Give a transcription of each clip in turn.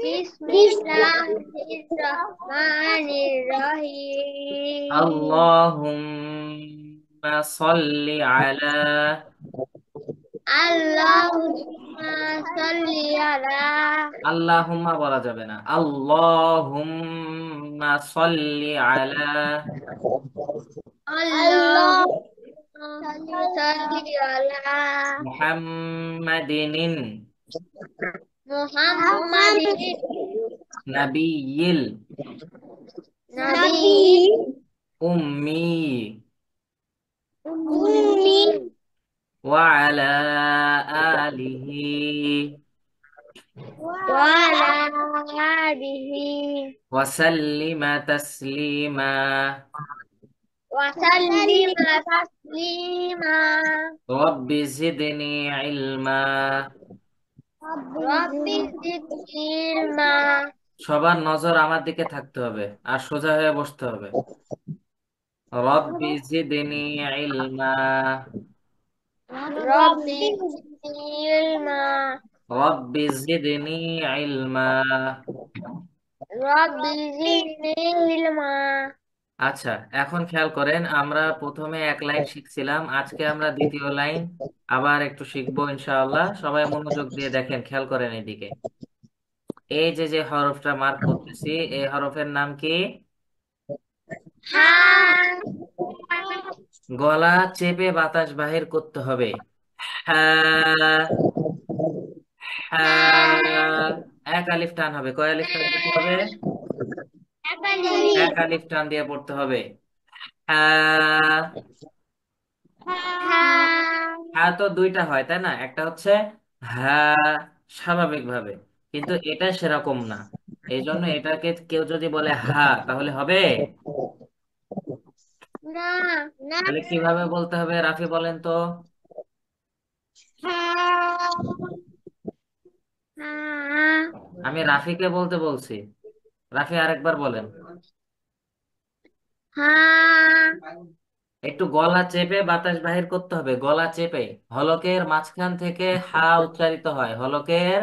Bismillahirrahmanirrahim. আল্লাহুম্মা সাল্লি আলা Allahumma salli ala. আল্লাহুম্মা বলা যাবে না, আল্লাহুম্মা সাল্লি আলা Allahumma salli ala মুহাম্মাদিনিন Muhammadin নাবিয়্যিল Nabi উম্মি Ummi ওয়া আলা আলিহি wa ala alihi ওয়া সাল্লিমা তাসলিমা। wa sallima taslima. রব্বি জিদনি ইলমা। Rabbi zidni ilma. সবার নজর আমার দিকে থাকতে হবে আর সোজা হয়ে বসতে হবে। রব্বি জিদনি ইলমা। Rabbi zidni ilma. রব্বি জিদনি ইলমা। Rabbi zidni ilma. আচ্ছা, এখন খেয়াল করেন, আমরা প্রথমে এক লাইন শিখছিলাম, আজকে আমরা দ্বিতীয় লাইন আবার একটু শিখবো ইনশাআল্লাহ। সবাই মনোযোগ দিয়ে দেখেন, খেয়াল করেন এদিকে। এই যে যে হরফটা মার্ক করতেছি, এই হরফের নাম কি? Ha. গলা চেপে বাতাস বাহির করতে হবে। হ্যাঁ, হ্যাঁ। এক আলিফ টান হবে, কয় আলিফ টান দিতে হবে? এক আলিফ টান দিয়ে পড়তে হবে। হ্যাঁ। হ্যাঁ তো দুইটা হয় তাই না, একটা হচ্ছে হ্যাঁ স্বাভাবিক ভাবে, কিন্তু এটা সেরকম না। এই জন্য এটাকে কেউ যদি বলে হা তাহলে হবে? না না তাহলে কিভাবে বলতে হবে রাফি বলেন তো? আমি রাফিকে বলতে বলছি, রাফি আরেকবার বলেন। একটু গলা চেপে বাতাস বাহির করতে হবে, গলা চেপে। হলকের মাঝখান থেকে হা উচ্চারিত হয়, হলকের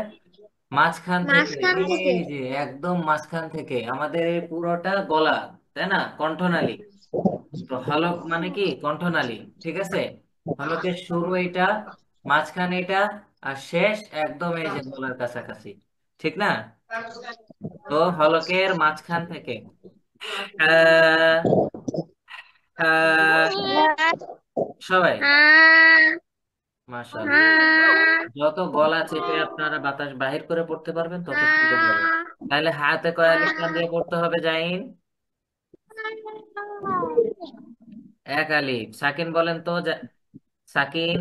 মাঝখান থেকে। মাঝখান থেকে এই যে একদম মাঝখান থেকে আমাদের এই পুরোটা গলা, তাই না, কণ্ঠনালী। তো হলক মানে কি কণ্ঠনালী, ঠিক আছে। হলকের শুরু এটা, মাঝখান এটা, আর শেষ একদম এই যে গলার কাছাকাছি, ঠিক না? তো হলকের মাঝখান থেকে আহ, আহ, সবাই মাশাআল্লাহ, যত গলা চেপে আপনারা বাতাস বাহির করে পড়তে পারবেন তত সুন্দর হবে। তাহলে হাতে কয় আলিফ টান দিয়ে পড়তে হবে জাইন? এক আলিফ। সাকিন বলেন তো, সাকিন।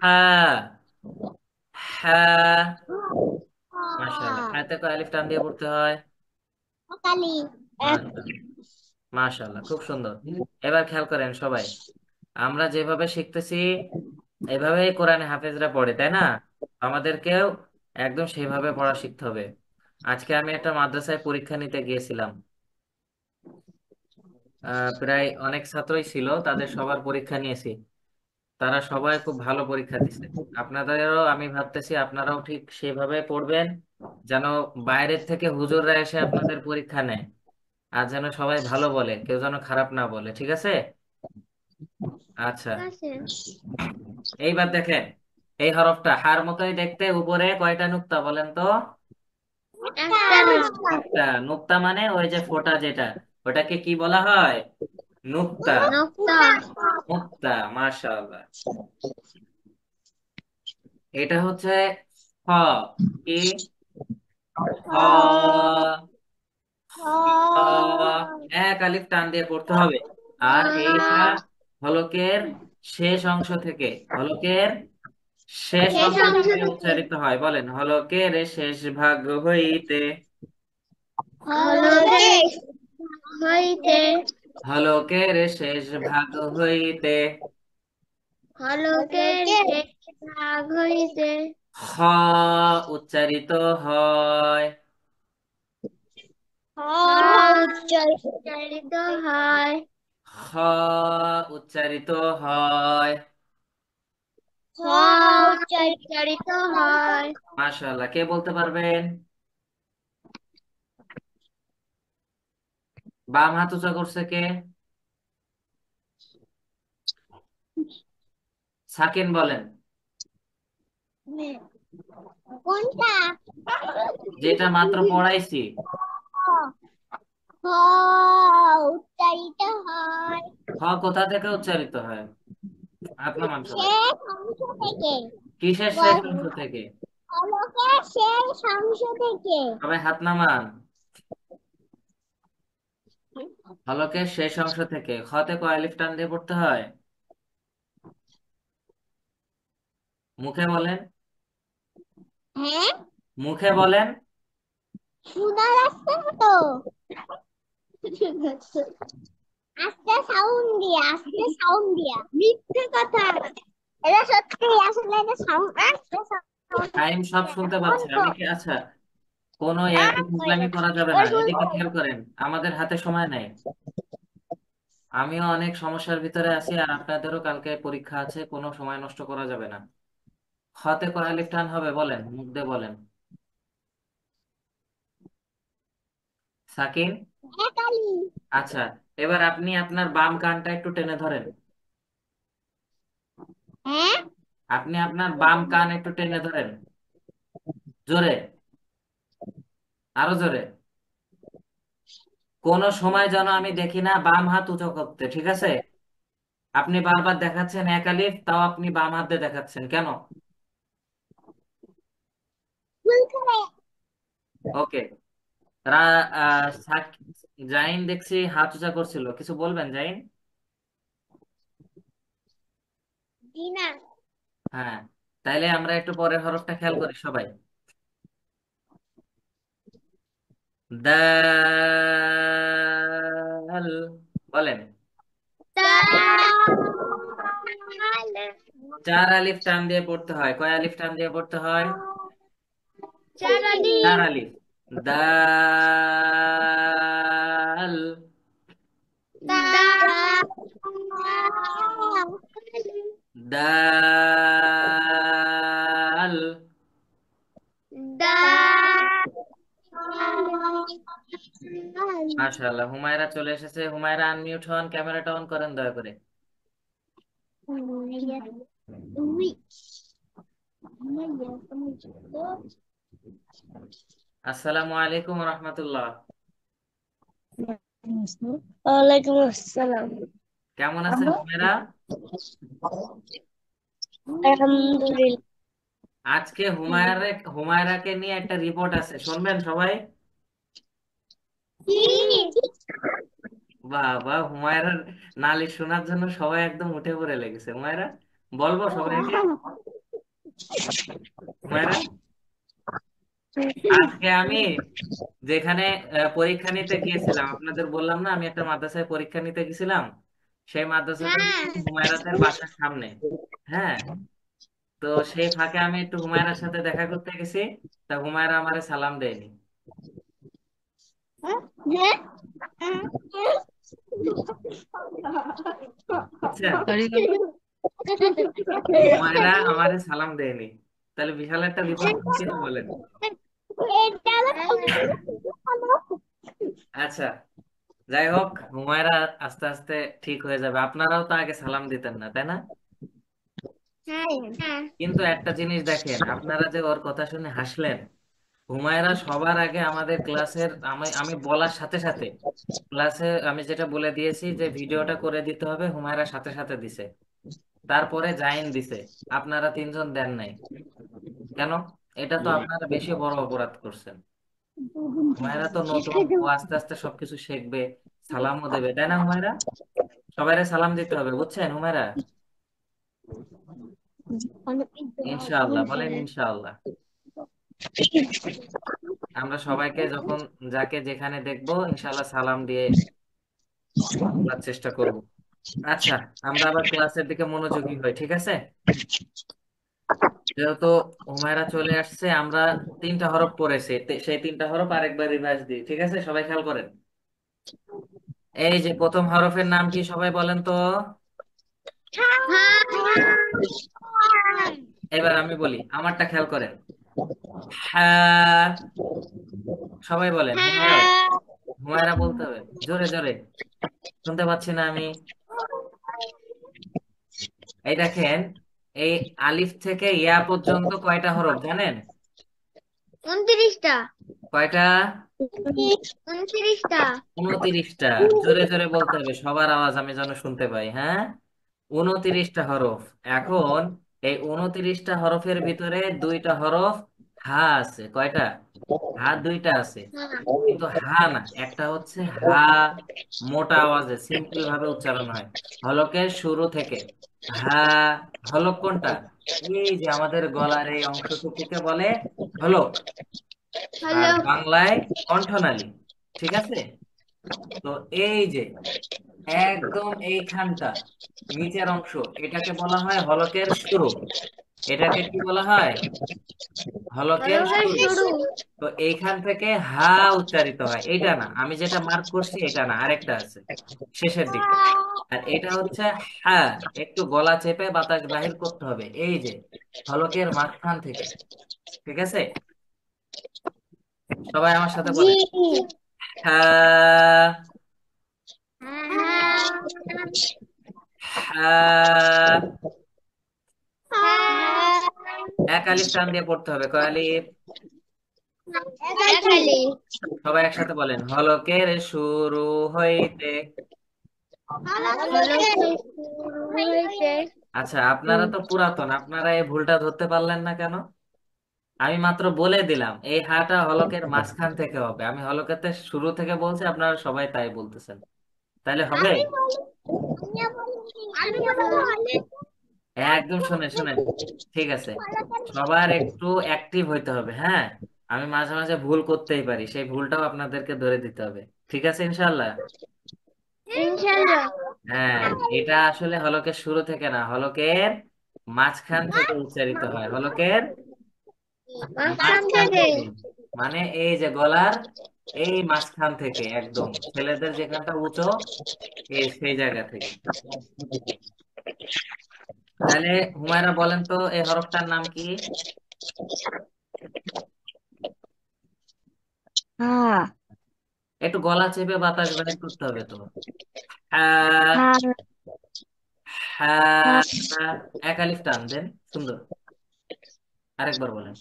হ্যাঁ, হ্যাঁ। মাশাআল্লাহ, হাতে কয় আলিফ টান দিয়ে পড়তে হয়? মাশাআল্লাহ, মাশাআল্লাহ, খুব সুন্দর। এবার খেয়াল করেন সবাই, আমরা যেভাবে শিখতেছি এভাবেই কোরআনে হাফেজরা পড়ে, তাই না? আমাদেরকেও একদম সেভাবে পড়া শিখতে হবে। আজকে আমি একটা মাদ্রাসায় পরীক্ষা নিতে গিয়েছিলাম। প্রায় অনেক ছাত্রই ছিল, তাদের সবার পরীক্ষা নিয়েছি। তারা সবাই খুব ভালো পরীক্ষা দিছে। আপনাদেরও আমি ভাবতেছি আপনারাও ঠিক সেভাবে পড়বেন, যেন বাইরের থেকে হুজুররা এসে আপনাদের পরীক্ষা নেয়। আর যেন সবাই ভালো বলে, কেউ যেন খারাপ না বলে, ঠিক আছে? আচ্ছা, আছে এইবার দেখেন, এই হরফটা হার মতোই দেখতে, উপরে কয়টা নুক্তা বলেন তো? একটা নুক্তা একটা নুক্তা, মানে ওই যে ফোঁটা যেটা, ওটাকে কি বলা হয়? নুক্তা। নুক্তা মুক্তা, মাশাআল্লাহ। এটা হচ্ছে হ। কি? হ। হ। এক আলিফ টান দিয়ে পড়তে হবে। আর এইটা হলকের শেষ অংশ থেকে, হলকের শেষ শেষ অংশ অংশ থেকে থেকে উচ্চারিত হয়। বলেন, হলকের শেষ ভাগ হইতে। হলকে হইতে হলকের শেষ ভাগ হইতে হলকের শেষ ভাগ হইতে খ উচ্চারিত হয়। হ উচ্চারিত হয়। খ উচ্চারিত হয়। হ উচ্চারিত হয়। মাশাআল্লাহ, কে বলতে পারবেন? বাম হাত উঁচা করছে কে? সাকিন বলেন। কোনটা? যেটা মাত্র পড়াইছি। হ উচ্চারিত হয় খ কোথা থেকে উচ্চারিত হয়? হাত নামান সবাই। শেষ অংশ থেকে। কিসের শেষ গল্প অংশ থেকে? পলকের শেষ অংশ থেকে। সবাই হাত নামান। হলকের শেষ অংশ থেকে খতে কয় আলিফ টান দিয়ে পড়তে হয়? মুখে বলেন। হ্যাঁ, মুখে বলেন। শোনা যাচ্ছে না তো। আস্তে সাউন্ড দিয়া, আস্তে সাউন্ড দিয়া। মিথ্যে কথা। এটা সত্যি, আসলে এটা সাউন্ড আস্তে সাউন্ড। টাইম সব শুনতে পাচ্ছে, আমি কি আচ্ছা কোনো ইয়াতে ফাজলামি করা যাবে না, এদিকে খেয়াল করেন। আমাদের হাতে সময় নাই। আমিও অনেক সমস্যার ভিতরে আছি, আর আপনাদেরও কালকে পরীক্ষা আছে, কোনো সময় নষ্ট করা যাবে না। খতে কয় আলিফ টান হবে বলেন, মুখ দিয়ে বলেন। সাকিন। কালি। আচ্ছা, এবার আপনি আপনার বাম কানটা একটু টেনে ধরেন। হ্যাঁ, আপনি আপনার বাম কান একটু টেনে ধরেন, জোরে, আরো জোরে। কোন সময় যেন আমি দেখি না বাম হাত উঁচু করতে, ঠিক আছে? আপনি বারবার দেখাচ্ছেন এক আলিফ, তাও আপনি বাম হাত দিয়ে দেখাচ্ছেন কেন? ভুল করে। ওকে। জাইন দেখছি হাত উঁচা করছিল, কিছু বলবেন জাইন? জি না। হ্যাঁ, তাইলে আমরা একটু পরের হরফটা খেয়াল করি সবাই। দাল বলেন। তাল। চার আলিফ টান দিয়ে পড়তে হয়, কয় আলিফ টান দিয়ে পড়তে হয়? চারালি। চার আলিফ। দাল। দাল। দাল। দাল। মাশাআল্লাহ, হুমায়রা চলে এসেছে। হুমায়রা আনমিউট হন, ক্যামেরাটা অন করেন দয়া করে। আসসালামু আলাইকুম রহমতুল্লাহ। ওয়ালাইকুম আসসালাম। কেমন আছেন হুমায়রা? আলহামদুলিল্লাহ। আজকে হুমায়রাকে নিয়ে একটা রিপোর্ট আছে, শুনবেন সবাই? কি? বাহ বাহ, হুমায়রার নালিশ শোনার জন্য সবাই একদম উঠে পড়ে লেগেছে। হুমায়রা, বলবো সবাইকে? হুমায়রা, আজকে আমি যেখানে পরীক্ষা নিতে গিয়েছিলাম, আপনাদের বললাম না আমি একটা মাদ্রাসায় পরীক্ষা নিতে গেছিলাম, সেই মাদ্রাসাটা হ্যাঁ। হচ্ছে হুমায়রাদের বাসার সামনে। হ্যাঁ, তো সেই ফাঁকে আমি একটু হুমায়রার সাথে দেখা করতে গেছি, তা হুমায়রা আমারে সালাম দেয়নি, হ্যাঁ। বুঝছেন? হুমায়রা আমারে সালাম দেয়নি, তাহলে বিশাল একটা বিপদ কিনা বলেন। আচ্ছা, যাই হোক, হুমায়রা আস্তে আস্তে ঠিক হয়ে যাবে। আপনারাও তো আগে সালাম দিতেন না, তাই না? হ্যাঁ। কিন্তু একটা জিনিস দেখেন, আপনারা যে ওর কথা শুনে হাসলেন, হুমায়রা সবার আগে আমাদের ক্লাসের, আমি আমি বলার সাথে সাথে ক্লাসে আমি যেটা বলে দিয়েছি যে ভিডিওটা করে দিতে হবে, হুমায়রা সাথে সাথে দিছে। তারপরে জাইন দিছে, আপনারা তিনজন দেন নাই কেন? এটা তো আপনারা বেশি বড় অপরাধ করছেন। হুমায়রা তো নতুন, ও আস্তে আস্তে সবকিছু শিখবে, সালামও দেবে, তাই না হুমায়রা? সবাইরে সালাম দিতে হবে, বুঝছেন হুমায়রা? ইনশাআল্লাহ বলেন, ইনশাআল্লাহ। আমরা সবাইকে যখন যাকে যেখানে দেখবো ইনশাআল্লাহ সালাম দিয়ে বলার চেষ্টা করব। আচ্ছা, আমরা আবার ক্লাসের দিকে মনোযোগী হই, ঠিক আছে? যেহেতু হুমায়রা চলে আসছে, আমরা তিনটা হরফ পড়েছি, সেই তিনটা হরফ আরেকবার রিভাইজ দিই, ঠিক আছে? সবাই খেয়াল করেন। এই যে প্রথম হরফের নাম কি, সবাই বলেন তো? এবার আমি বলি, আমারটা খেয়াল করেন। হ্যাঁ, সবাই বলেন, হুমায়রা। হ্যাঁ। হুমায়রা বলতে হবে জোরে জোরে, শুনতে পাচ্ছি না আমি। এই দেখেন, এই আলিফ থেকে ইয়া পর্যন্ত কয়টা হরফ জানেন? 29টা। কয়টা? 29টা। 29টা। জোরে জোরে বলতে হবে, সবার আওয়াজ আমি যেন শুনতে পাই, হ্যাঁ। 29টা হরফ। এখন এই 29টা হরফের ভিতরে দুইটা হরফ হা আছে। কয়টা? হা দুইটা আছে। কিন্তু হা না, একটা হচ্ছে হা, মোটা আওয়াজে সিম্পল ভাবে উচ্চারণ হয়, হলকের শুরু থেকে। হা। হলক কোনটা? এই যে আমাদের গলার এই অংশটুকুকে বলে হলক। আর হ্যালো। বাংলায় কণ্ঠনালী। ঠিক আছে। তো এই যে একদম এইখানটা নিচের অংশ, এটাকে বলা হয় হলকের শুরু। এটাকে কি বলা হয়? হলকের হ্যালো শুরু। শুরু। তো এইখান থেকে হা উচ্চারিত হয়, এটা না, আমি যেটা মার্ক করছি এটা না, আরেকটা আছে শেষের দিকে। আর এটা হচ্ছে হা। একটু গলা চেপে বাতাস বাহির করতে হবে, এই যে হলকের মাঝখান থেকে। ঠিক আছে, সবাই আমার সাথে জি। বলেন। হা। হ্যাঁ। হা। হ্যাঁ। এক আলিফ টান দিয়ে পড়তে হবে, কয় আলিফ? একালি। সবাই একসাথে বলেন, হলকের শুরু হইতে। হ্যালো শুরু হইতে। আচ্ছা, আপনারা তো পুরাতন, আপনারা এই ভুলটা ধরতে পারলেন না কেন? আমি মাত্র বলে দিলাম এই হাটা হলকের মাঝখান থেকে হবে, আমি হলকেতে শুরু থেকে বলছি, আপনারা সবাই তাই বলতেছেন, তাইলে হবে? আমি বলি, আমি বলি। একদম শুনে শুনেন। ঠিক আছে, সবার একটু অ্যাক্টিভ হইতে হবে, হ্যাঁ। আমি মাঝে মাঝে ভুল করতেই পারি, সেই ভুলটাও আপনাদেরকে ধরে দিতে হবে। ঠিক আছে, ইনশাল্লাহ। ইনশাআল্লাহ। হ্যাঁ, এটা আসলে হলকের শুরু থেকে না, হলকের মাঝখান থেকে উচ্চারিত হয়, হলকের মাঝখান মাঝখান থেকে। থেকে। মানে এই যে গলার এই মাঝখান থেকে, একদম ছেলেদের যেখানটা উঁচু, এই সেই জায়গা থেকে। তাহলে হুমায়রা বলেন তো এই হরফটার নাম কি? হ্যাঁ। একটু গলা চেপে বাতাস বাহির করতে হবে তো। হ্যাঁ। হ্যাঁ। হ্যাঁ। এক আলিফ টান দেন, সুন্দর। আরেকবার বলেন।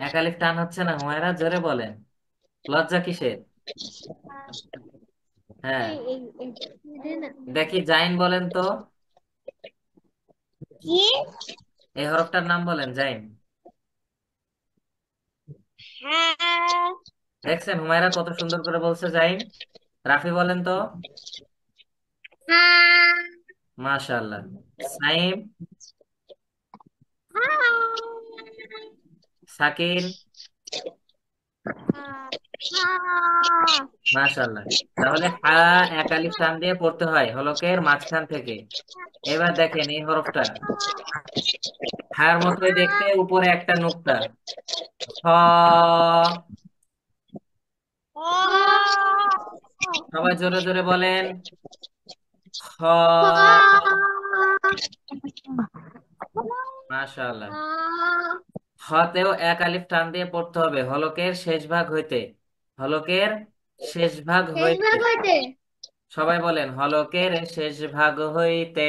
এক আলিফ টান হচ্ছে না হুমায়রা, জোরে বলেন, লজ্জা কিসের? হ্যাঁ, দেখি জাইন বলেন তো, কি? এই হরফটার নাম বলেন, জাইন। হ্যাঁ। দেখছেন হুমায়রা কত সুন্দর করে বলছে, জাইন। রাফি বলেন তো। হ্যাঁ। মাশাআল্লাহ। সাইম। সাকিন। মাশাআল্লাহ। তাহলে হা এক আলিফ টান দিয়ে পড়তে হয় হলকের মাঝখান থেকে। এবার দেখেন এই হরফটা হার মতোই দেখতে, উপরে একটা নুক্তা। হ। সবাই জোরে জোরে বলেন, খ। মাশাআল্লাহ। হতেও এক আলিফ টান দিয়ে পড়তে হবে হলকের শেষ ভাগ হইতে। হলকের শেষ ভাগ শেষ হইতে। ভাগ হইতে। সবাই বলেন, হলকের শেষ ভাগ হইতে।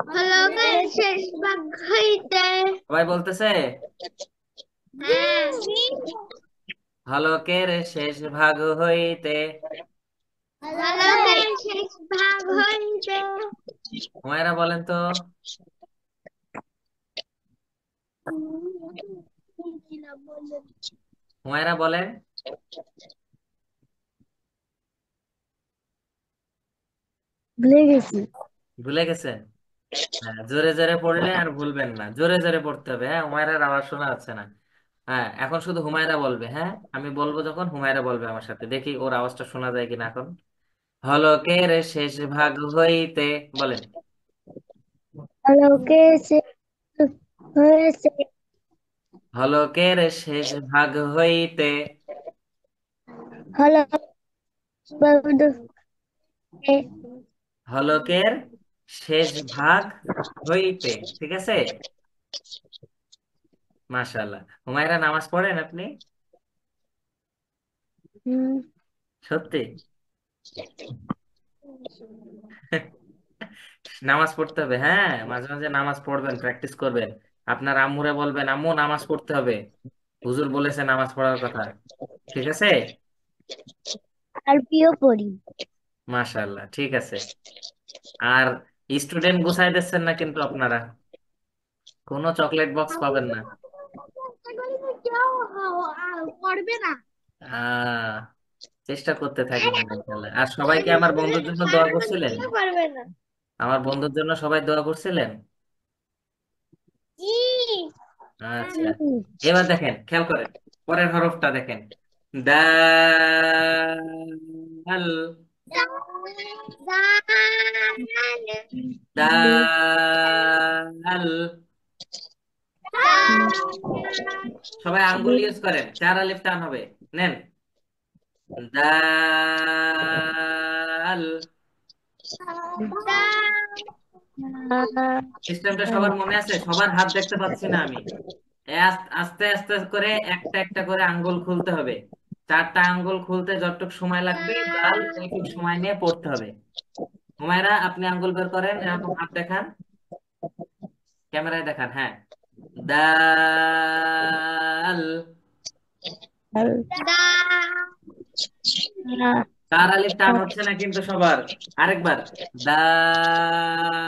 হলকের শেষ ভাগ হইতে। সবাই বলতেছে, হ্যাঁ। হলকের শেষ ভাগ হইতে। হলকের শেষ ভাগ হইতে। হুমায়রা বলেন তো। হুমায়রা বলেন। ভুলে গেছি। ভুলে গেছেন? হ্যাঁ, জোরে জোরে পড়লে আর ভুলবেন না, জোরে জোরে পড়তে হবে, হ্যাঁ। হুমায়রার আওয়াজ শোনা যাচ্ছে না। হ্যাঁ, এখন শুধু হুমায়রা বলবে, হ্যাঁ। আমি বলবো যখন হুমায়রা বলবে আমার সাথে, দেখি ওর আওয়াজটা শোনা যায় কিনা এখন। হলকের শেষ ভাগ হইতে। বলেন। হলকের শেষ হয়েছে। হলকের শেষ ভাগ হইতে। হলক হলকের শেষ ভাগ হইতে। ঠিক আছে। মাশাআল্লাহ। হুমায়রা, নামাজ পড়েন আপনি? হুম। সত্যি? নামাজ পড়তে হবে, হ্যাঁ, মাঝে মাঝে নামাজ পড়বেন, প্র্যাকটিস করবেন। আপনার আম্মুরে বলবেন, আম্মু নামাজ পড়তে হবে, হুজুর বলেছে নামাজ পড়ার কথা। ঠিক আছে। আরবিও পড়ি। মাশাআল্লাহ, ঠিক আছে। আর স্টুডেন্ট গুছাই দিচ্ছেন না কিন্তু আপনারা, কোনো চকলেট বক্স পাবেন না। পড়বে না। আহ চেষ্টা করতে থাকেন ইনশাআল্লাহ। আর সবাইকে আমার বন্ধুর জন্য দোয়া করছিলেন? পারবে না। আমার বন্ধুর জন্য সবাই দোয়া করছিলেন? জি। আচ্ছা। এবার দেখেন, খেয়াল করেন, পরের হরফটা দেখেন। দাল। দাল। সবাই আঙ্গুল ইউজ করেন, 4 আলিফ টান হবে। নেন। দাল। সিস্টেমটা সবার মনে আছে? সবার হাত দেখতে পাচ্ছি না আমি। আস্তে আস্তে করে একটা একটা করে আঙ্গুল খুলতে হবে। 4টা আঙ্গুল খুলতে যতটুকু সময় লাগবে, দাল ওইটুকু সময় নিয়ে পড়তে হবে। হুমায়রা, আপনি আঙ্গুল বের করেন, এরকম হাত দেখান, ক্যামেরায় দেখান, হ্যাঁ। দাল। তার আলিফ টান হচ্ছে না কিন্তু সবার। আরেকবার। দাল।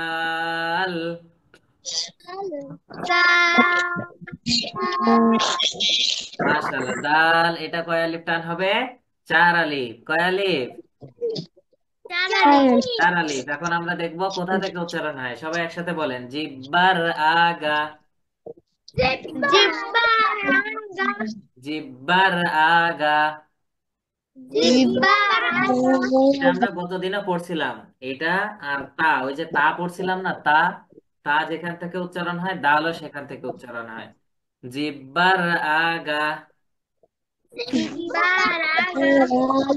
মাশাআল্লাহ, দাল এটা কয় আলিফ টান হবে? 4 আলিফ। কয় আলিফ? 4 আলিফ। এখন আমরা দেখবো কোথা থেকে উচ্চারণ হয়, সবাই একসাথে বলেন, জিব্বার আগা। জিব্বার আগা। এটা আমরা গতদিনও পড়ছিলাম। এটা আর তা, ওই যে তা পড়ছিলাম না, তা। তা যেখান থেকে উচ্চারণ হয়, দালও সেখান থেকে উচ্চারণ হয়। জিব্বার আগা।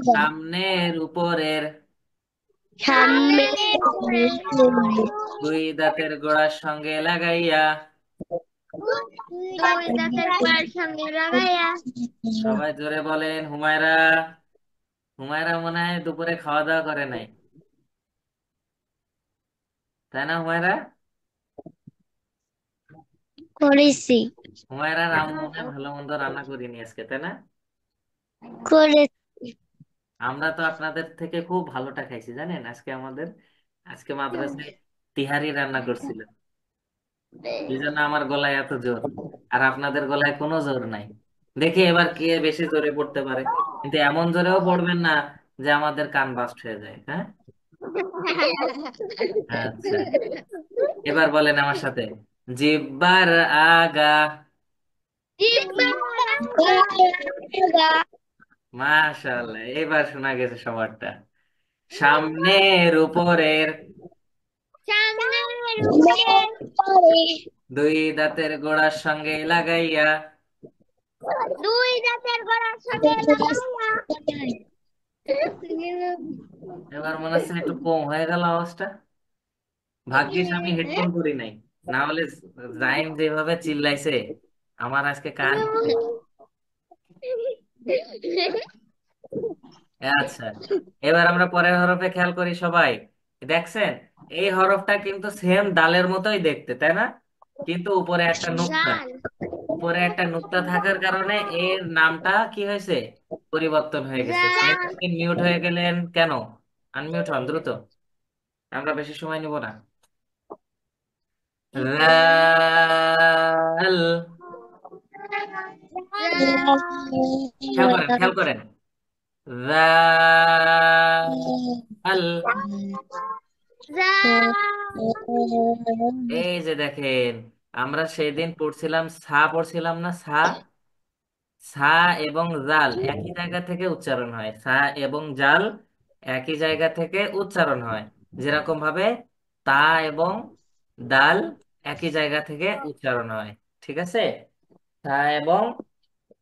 সামনের উপরের। সামনে দুই দাঁতের গোড়ার সঙ্গে লাগাইয়া। দুই দাঁতের গোড়ার সঙ্গে লাগাইয়া। সবাই জোরে বলেন, হুমায়রা। হুমায়রা মনে হয় দুপুরে খাওয়া দাওয়া করে নাই, তাই না হুমায়রা? করেছি। হুমায়রার আম্মু মনে হয় ভালো মন্দ রান্না করিনি আজকে, তাই না? করে আমরা তো আপনাদের থেকে খুব ভালোটা খাইছি জানেন। আজকে মাদ্রাসায় তিহারি রান্না করছিল, এই জন্য আমার গলায় এত জোর। আর আপনাদের গলায় কোনো জোর নাই। দেখি এবার কে বেশি জোরে পড়তে পারে। কিন্তু এমন জোরেও পড়বেন না যে আমাদের কান বাস্ট হয়ে যায়, হ্যাঁ। আচ্ছা, এবার বলেন আমার সাথে, জিব্বার আগা। মাশাআল্লাহ, এবার শোনা গেছে সবারটা। সামনের উপরের। দুই দাঁতের গোড়ার সঙ্গে লাগাইয়া। দুই দাঁতের গোড়ার সঙ্গে লাগাইয়া। এবার মনে হচ্ছে একটু কম হয়ে গেল আওয়াজটা। ভাগ্যিস আমি হেডফোন পরি নাই, না হলে জাইম যেভাবে চিল্লাইছে, আমার আজকে কান। আচ্ছা, এবার আমরা পরের হরফে খেয়াল করি সবাই। দেখছেন, এই হরফটা কিন্তু সেম ডালের মতোই দেখতে, তাই না? কিন্তু উপরে একটা নুক্তা। উপরে একটা নুক্তা থাকার কারণে এর নামটা কি হয়েছে? পরিবর্তন হয়ে গেছে। মিউট হয়ে গেলেন কেন? আনমিউট হন দ্রুত, আমরা বেশি সময় নিব না। রাল। খেয়াল করেন, খেয়াল করেন। রাল। এই যে দেখেন, আমরা সেদিন পড়ছিলাম সা, পড়ছিলাম না সা? সা এবং জাল একই জায়গা থেকে উচ্চারণ হয়, সা এবং জাল একই জায়গা থেকে উচ্চারণ হয়। যেরকম ভাবে তা এবং দাল একই জায়গা থেকে উচ্চারণ হয়। ঠিক আছে। তা এবং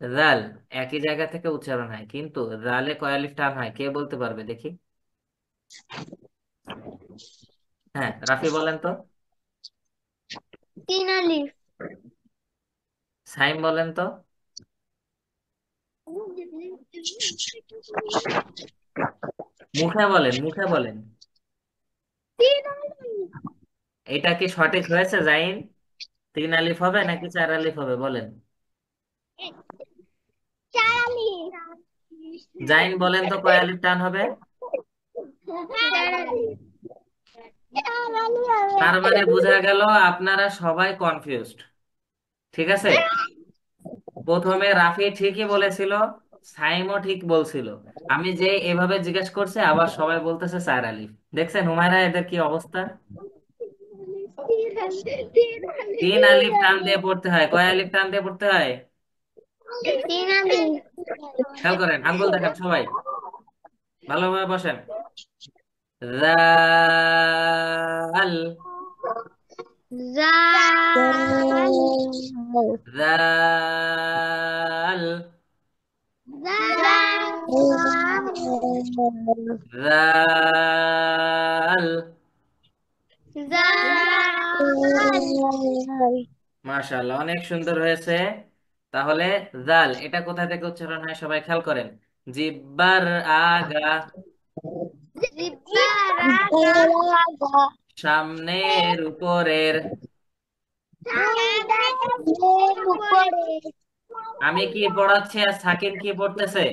জাল একই জায়গা থেকে উচ্চারণ হয়, কিন্তু জালে কয় আলিফ টান হয় কে বলতে পারবে দেখি? হ্যাঁ, রাফি বলেন তো। তিন আলিফ। সাইম বলেন তো। মুখে বলেন, মুখে বলেন। তিন আলিফ। এটা কি সঠিক হয়েছে জাইন? 3 আলিফ হবে নাকি 4 আলিফ হবে বলেন। চার আলিফ। জাইন বলেন তো কয় আলিফ টান হবে? চার আলিফ। চার আলিফ হবে। তার মানে বোঝা গেল আপনারা সবাই কনফিউজড। ঠিক আছে। প্রথমে রাফি ঠিকই বলেছিল, সাইমও ঠিক বলছিল। আমি যে এভাবে জিজ্ঞেস করছি আবার সবাই বলতেছে 4 আলিফ। দেখছেন হুমায়রা এদের কি অবস্থা? তিন আলিফ। তিন আলিফ। 3 আলিফ টান দিয়ে পড়তে হয়। কয় আলিফ টান দিয়ে পড়তে হয়? তিন আলিফ। খেয়াল করেন, আঙ্গুল দেখান সবাই, ভালোভাবে বসেন। জাল। জাল। জাল। জাল। জাল। জাল। মাশাআল্লাহ, অনেক সুন্দর হয়েছে। তাহলে জাল এটা কোথা থেকে উচ্চারণ হয় সবাই খেয়াল করেন। জিব্বার আগা, জিব্বার আগা। সামনের উপরের। সামনের উপরে। আমি কি পড়াচ্ছি আর সাকিন কি পড়তেছে?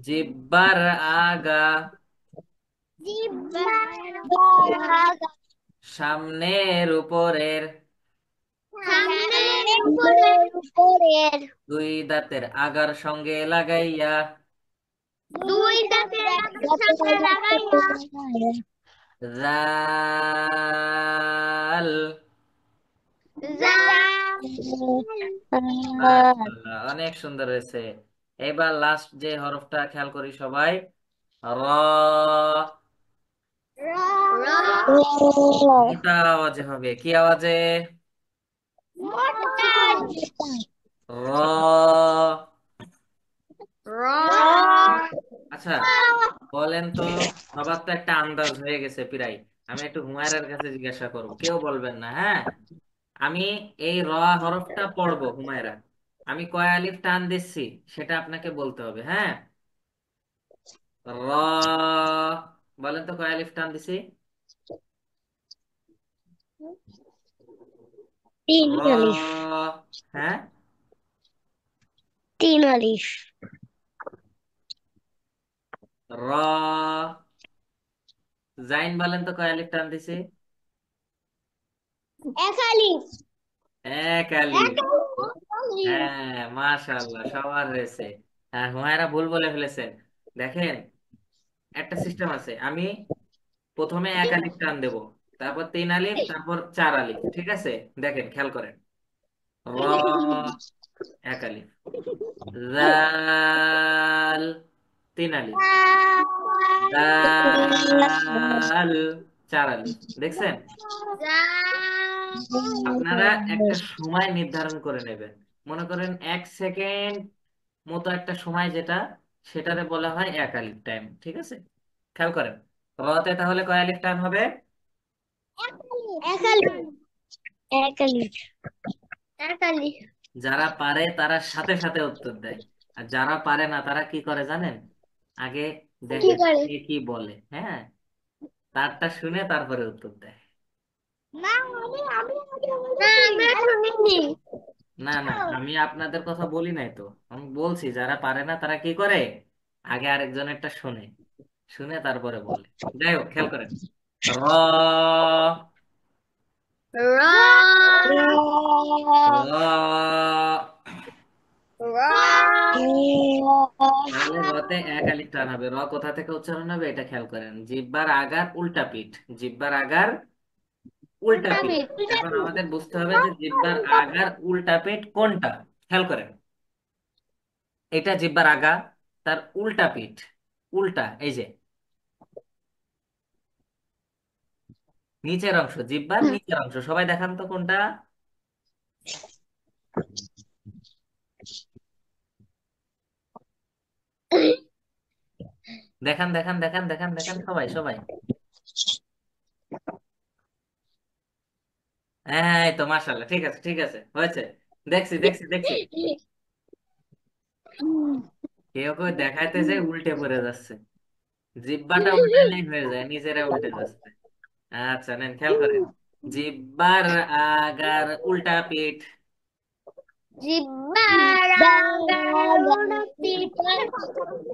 জিব্বার আগা, জিব্বার আগা। সামনের উপরের, সামনের উপরের। দুই দাঁতের আগার সঙ্গে লাগাইয়া। দুই দাঁতের সাথে লাগাইয়া। জাল। জাল। মাশাআল্লাহ, অনেক সুন্দর হয়েছে। এবার লাস্ট যে হরফটা খেয়াল করি সবাই। র। মোটা আওয়াজে হবে, কি আওয়াজে? র। আচ্ছা, বলেন তো, সবার তো একটা আন্দাজ হয়ে গেছে প্রায়। আমি একটু হুমায়রার কাছে জিজ্ঞাসা করব, কেউ বলবেন না, হ্যাঁ? আমি এই র হরফটা পড়বো হুমায়রা, আমি কয় আলিফ টান দিচ্ছি সেটা আপনাকে বলতে হবে, হ্যাঁ? র। বলেন তো কয় আলিফ টান দিছি? তিন র। আলিফ। হ্যাঁ। তিন আলিফ। র। জাইন বলেন তো কয় আলিফ টান দিছি? এক আলিফ। 1 আলিফ। এক আলিফ। হ্যাঁ, মাশাআল্লাহ, সবার হয়েছে। হ্যাঁ, হুমায়রা ভুল বলে ফেলেছেন। দেখেন, একটা সিস্টেম আছে, আমি প্রথমে 1 আলিফ টান দেব, তারপর 3 আলিফ, তারপর 4 আলিফ, ঠিক আছে? দেখেন, খেয়াল করেন। র। 1 আলিফ। জাল। 3 আলিফ। দাল। 4 আলিফ। দেখছেন? আপনারা একটা সময় নির্ধারণ করে নেবেন। মনে করেন 1 সেকেন্ড মতো একটা সময়, যেটা সেটারে বলা হয় 1 আলিফ টাইম, ঠিক আছে? খেয়াল করেন, রতে তাহলে কয় আলিফ টাইম হবে? এক আলিফ। এক আলিফ। এক আলিফ। যারা পারে তারা সাথে সাথে উত্তর দেয়, আর যারা পারে না তারা কি করে জানেন? আগে কি দেখে করে? কে কি বলে, হ্যাঁ, তারটা শুনে তারপরে উত্তর দেয়। না, না, আমরা শুনিনি। না না, আমি আপনাদের কথা বলি নাই তো। আমি বলছি যারা পারে না তারা কি করে, আগে আরেকজনেরটা শুনে, শুনে তারপরে বলে। যাই হোক, খেয়াল করেন। র। র। র। র। তাহলে রতে 1 আলিফ টান হবে। র কোথা থেকে উচ্চারণ হবে এটা খেয়াল করেন। জিহ্বার আগার উল্টা পিঠ, জিহ্বার আগার উল্টা উল্টা পিঠ। পিঠ। এখন আমাদের বুঝতে হবে যে জিহ্বার আগার উল্টা পিঠ কোনটা। খেয়াল করেন, এটা জিহ্বার আগা, তার উল্টা পিঠ, উল্টা এই যে নিচের অংশ, জিহ্বার নিচের অংশ, সবাই দেখান তো কোনটা। দেখান দেখান দেখান দেখান দেখান সবাই সবাই। হ্যাঁ এই তো মাশাআল্লাহ, ঠিক আছে ঠিক আছে, হয়েছে। দেখছি দেখছি দেখছি, কেউ কেউ দেখাইতেছে উল্টে পড়ে যাচ্ছে, জিব্বাটা উল্টাইলেই হয়ে যায়, নিজেরা উল্টে যাচ্ছে। আচ্ছা নেন খেয়াল করেন, জিব্বার আগার উল্টা পিঠ। জিব্বার আগার উড়তি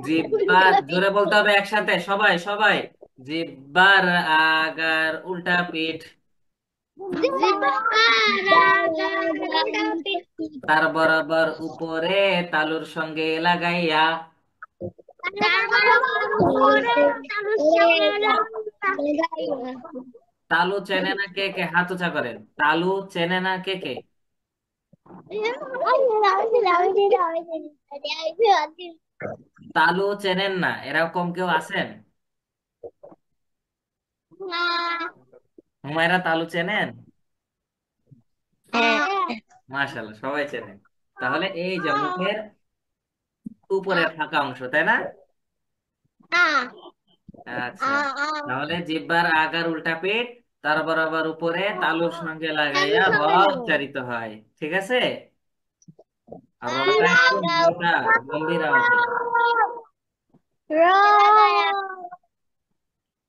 জিব্বার জোরে বলতে হবে একসাথে, সবাই সবাই, জিব্বার আগার উল্টা পিঠ। জিব্বার আগার উড়তি তার বরাবর উপরে তালুর সঙ্গে লাগাইয়া। তারপর উপরে তালুর সঙ্গে লাগাইয়া তালু চেনে না কে কে, হাত উঁচা করেন, তালু চেনে না কে কে? তালু চেনেন না এরকম কেউ আছেন? হুমায়রা তালু চেনেন? মাশাআল্লাহ সবাই চেনেন। তাহলে এই যে মুখের উপরে ফাঁকা অংশ, তাই না? আচ্ছা, তাহলে জিহ্বার আগার উল্টা পিঠ, তার বরাবর উপরে তালুর সঙ্গে লাগাইয়া র উচ্চারিত হয়, ঠিক আছে? আর রটা একটু মোটা, গম্ভীর আওয়াজে।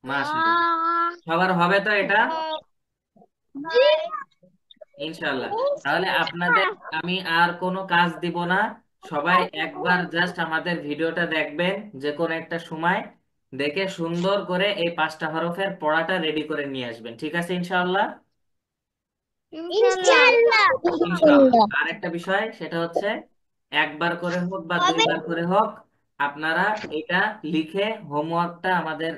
মাশাআল্লাহ, সবার হবে তো এটা ইনশাল্লাহ। তাহলে আপনাদের আমি আর কোনো কাজ দিব না, সবাই একবার জাস্ট আমাদের ভিডিওটা দেখবেন যে কোনো একটা সময়, দেখে সুন্দর করে এই 5টা হরফের পড়াটা রেডি করে নিয়ে আসবেন, ঠিক আছে ইনশাআল্লাহ? ইনশাআল্লাহ ইনশাআল্লাহ। আর একটা বিষয় সেটা হচ্ছে, একবার করে হোক বা হবে। 2বার করে হোক, আপনারা এটা লিখে হোমওয়ার্কটা আমাদের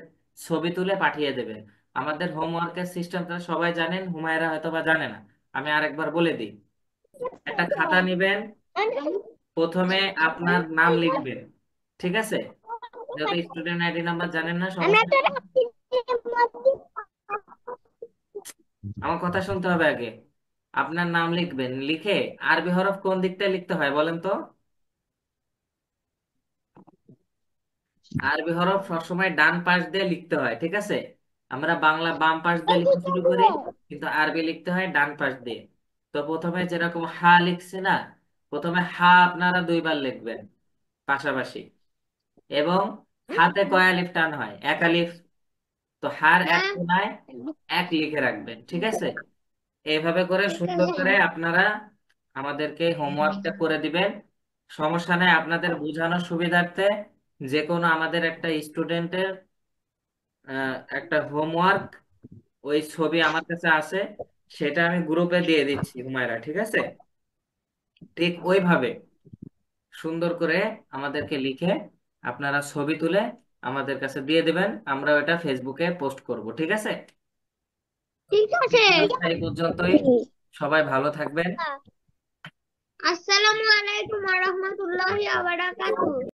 ছবি তুলে পাঠিয়ে দেবেন। আমাদের হোমওয়ার্কের সিস্টেমটা সবাই জানেন, হুমায়রা হয়তো বা জানে না, আমি আরেকবার বলে দিই। একটা খাতা নেবেন, প্রথমে আপনার নাম লিখবেন, ঠিক আছে? যেহেতু স্টুডেন্ট আইডি নাম্বার জানেন না, আমরা সমস্যা তো নেই। রাখছি আমার কথা শুনতে হবে আগে। আপনার নাম লিখবেন, লিখে আরবি হরফ কোন দিকটা লিখতে হয় বলেন তো? আরবি হরফ সবসময় ডান পাশ দিয়ে লিখতে হয়, ঠিক আছে? আমরা বাংলা বাম পাশ দিয়ে লিখতে শুরু করি, কিন্তু আরবি লিখতে হয় ডান পাশ দিয়ে। তো প্রথমে যেরকম হা লিখছে না, প্রথমে হা আপনারা 2বার লিখবেন পাশাপাশি, এবং হাতে কয় আলিফ টান হয়? 1 আলিফ। তো হার এক কোনায় 1 লিখে রাখবেন, ঠিক আছে? এইভাবে করে সুন্দর করে আপনারা আমাদেরকে হোমওয়ার্কটা করে দিবেন। সমস্যা নেই, আপনাদের বোঝানোর সুবিধার্থে যে কোনো আমাদের একটা স্টুডেন্টের একটা হোমওয়ার্ক, ওই ছবি আমার কাছে আছে, সেটা আমি গ্রুপে দিয়ে দিচ্ছি হুমায়রা, ঠিক আছে? ঠিক ওইভাবে সুন্দর করে আমাদেরকে লিখে আপনারা ছবি তুলে আমাদের কাছে দিয়ে দিবেন, আমরা ওটা ফেসবুকে পোস্ট করব, ঠিক আছে? ঠিক আছে। আজকে এই পর্যন্তই, সবাই ভালো থাকবেন। আসসালামু আলাইকুম ওয়া রাহমাতুল্লাহি ওয়া বারাকাতুহু।